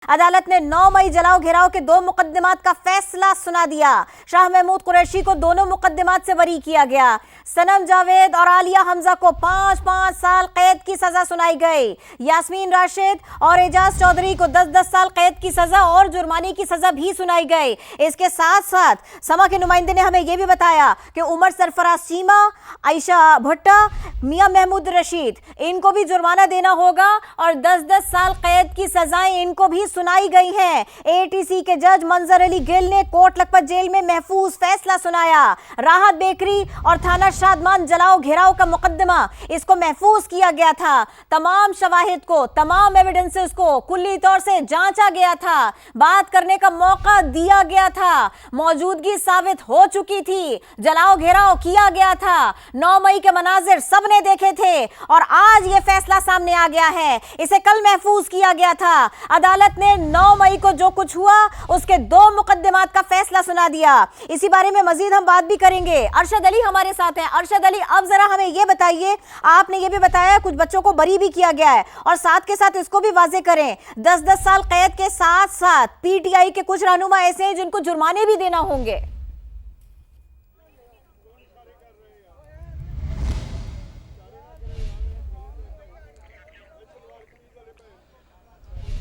अदालत ने 9 मई जलाओ घेराव के 2 मुकदमात का फैसला सुना दिया। शाह महमूद कुरैशी को दोनों मुकदमात से बरी किया गया। सनम जावेद और आलिया हमजा को 5-5 साल कैद की सजा सुनाई गई। यास्मीन राशिद और एजाज चौधरी को 10-10 साल कैद की सजा और जुर्माने की सजा भी सुनाई गई। इसके साथ साथ समा के नुमाइंदे ने हमें यह भी बताया कि उमर सरफराज चीमा, आयशा भुट्टा, मियां महमूद रशीद, इनको भी जुर्माना देना होगा और 10-10 साल कैद की सजाएं इनको भी सुनाई गई हैं। एटीसी के जज मंजर अली गिल ने कोट लखपत जेल में महफूज फैसला सुनाया। राहत बेकरी और थाना शादमान जलाओ घेराव का मुकदमा, इसको महफूज किया गया था। तमाम शवाहिद को, तमाम एविडेंसेस को कुल्ली तौर से जांचा गया था, बात करने का मौका दिया गया था, मौजूदगी साबित हो चुकी थी, जलाओ घेराव किया गया था। 9 मई के मनाजिर सबने देखे थे और आज ये फैसला सामने आ गया है। इसे कल महफूज किया गया था। अदालत ने 9 मई को जो कुछ हुआ उसके 2 मुकदमात का फैसला सुना दिया। इसी बारे में मजीद हम बात भी करेंगे। अरशद अली हमारे साथ हैं। अरशद अली, अब जरा हमें यह बताइए, आपने ये भी बताया कुछ बच्चों को बरी भी किया गया है और साथ के साथ इसको भी वाजे करें 10-10 साल कैद के साथ साथ पीटीआई के कुछ रहनुमा ऐसे हैं जिनको जुर्माने भी देना होंगे।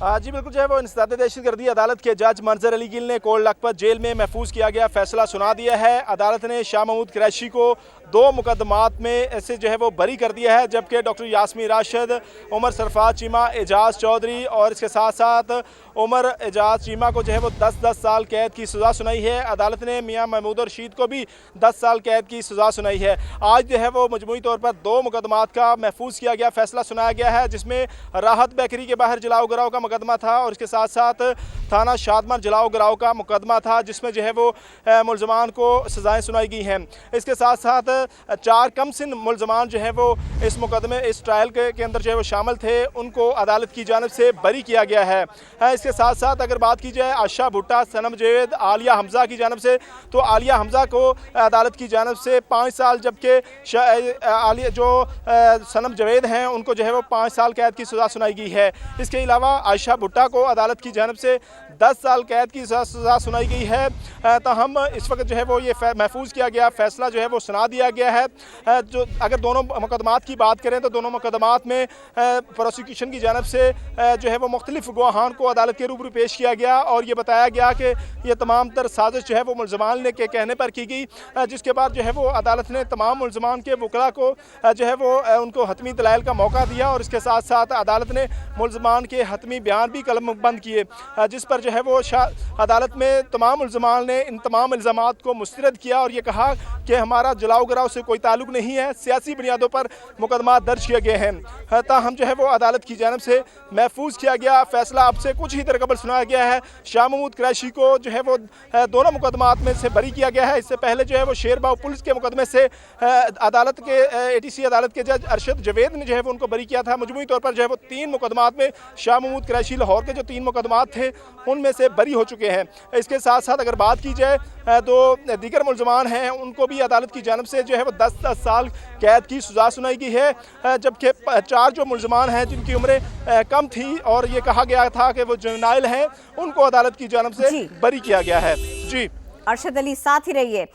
जी बिल्कुल, जो है वो इंसदाद दहशतगर्दी अदालत के जज मंजर अली गिल ने कोट लखपत जेल में महफूज किया गया फैसला सुना दिया है। अदालत ने शाह महमूद कुरैशी को 2 मुकदमात में ऐसे जो है वो बरी कर दिया है, जबकि डॉक्टर यास्मीन राशिद, उमर सरफराज चीमा, एजाज चौधरी और इसके साथ साथ उमर एजाज चीमा को जो है वो 10-10 साल कैद की सज़ा सुनाई है। अदालत ने मियां महमूद रशीद को भी 10 साल कैद की सज़ा सुनाई है। आज जो है वो मजमूई तौर पर 2 मुकदमात का महफूज किया गया फैसला सुनाया गया है, जिसमें राहत बेकरी के बाहर जलाओ गिराव का मुकदमा था और इसके साथ साथ थाना शादमान जलाओ गिराव का मुकदमा था, जिसमें जो है वो मुलजमान को सज़ाएँ सुनाई गई हैं। इसके साथ साथ 4 कम सिन मुलजमान जो है वो इस मुकदमे, इस ट्रायल के अंदर जो है वो शामिल थे, उनको अदालत की जानिब से बरी किया गया है। इसके साथ साथ अगर बात की जाए आयशा भुट्टा, सनम जावेद, आलिया हमजा की जानिब से, तो आलिया हमजा को अदालत की जानिब से 5 साल, जबकि आलिया जो सनम जावेद हैं उनको जो है वो 5 साल कैद की सज़ा सुनाई गई है। इसके अलावा आयशा भुट्टा को अदालत की जानिब से 10 साल कैद की सज़ा सुनाई गई है। तो हम इस वक्त जो है वो ये महफूज किया गया फैसला जो है वो सुना दिया गया है। जो अगर दोनों मुकदमात की बात करें तो दोनों मुकदमात में प्रोसिक्यूशन की जानिब से जो है वो मुख्तलिफ गवाहान को अदालत के रूबरू पेश किया गया और ये बताया गया कि ये तमाम तर साजिश जो है वो मुलजमान के कहने पर की गई, जिसके बाद जो है वो अदालत ने तमाम मुलजमान के वकला को जो है वो उनको हतमी दलाइल का मौका दिया और इसके साथ साथ अदालत ने मुलजमान के हतमी बयान भी कलमबंद किए, जिस पर जो है वो अदालत में तमाम मुलजमान ने इन तमाम इल्ज़ामात को मुस्तरद किया और ये कहा कि हमारा जलाओ गिराव से कोई ताल्लुक़ नहीं है, सियासी बुनियादों पर मुकदमा दर्ज किए गए हैं। ताहम जो है वो अदालत की जानिब से महफूज किया गया फैसला अब से कुछ ही देर कबल सुनाया गया है। शाह महमूद कुरैशी को जो है वो दोनों मुकदमात में से बरी किया गया है। इससे पहले जो है वो शेरबाग पुलिस के मुकदमे से अदालत के एटीसी अदालत के जज अरशद जावेद ने जो है वो उनको बरी किया था। मजमूई तौर पर जो है वो 3 मुकदमात में शाह महमूद कुरैशी लाहौर के जो 3 मुकदमात थे उनमें से बरी हो चुके हैं। इसके साथ साथ अगर बात की जाए तो दीगर मुलजमान हैं उनको भी अदालत की जानिब से जो है वो 10-10 साल कैद की सज़ा सुनाई गई है, जबकि 4 जो मुलजमान हैं जिनकी उम्रें कम थी और ये कहा गया था कि वो जुवेनाइल हैं, उनको अदालत की जानिब से बरी किया गया है। जी अरशद अली, साथ ही रहिए।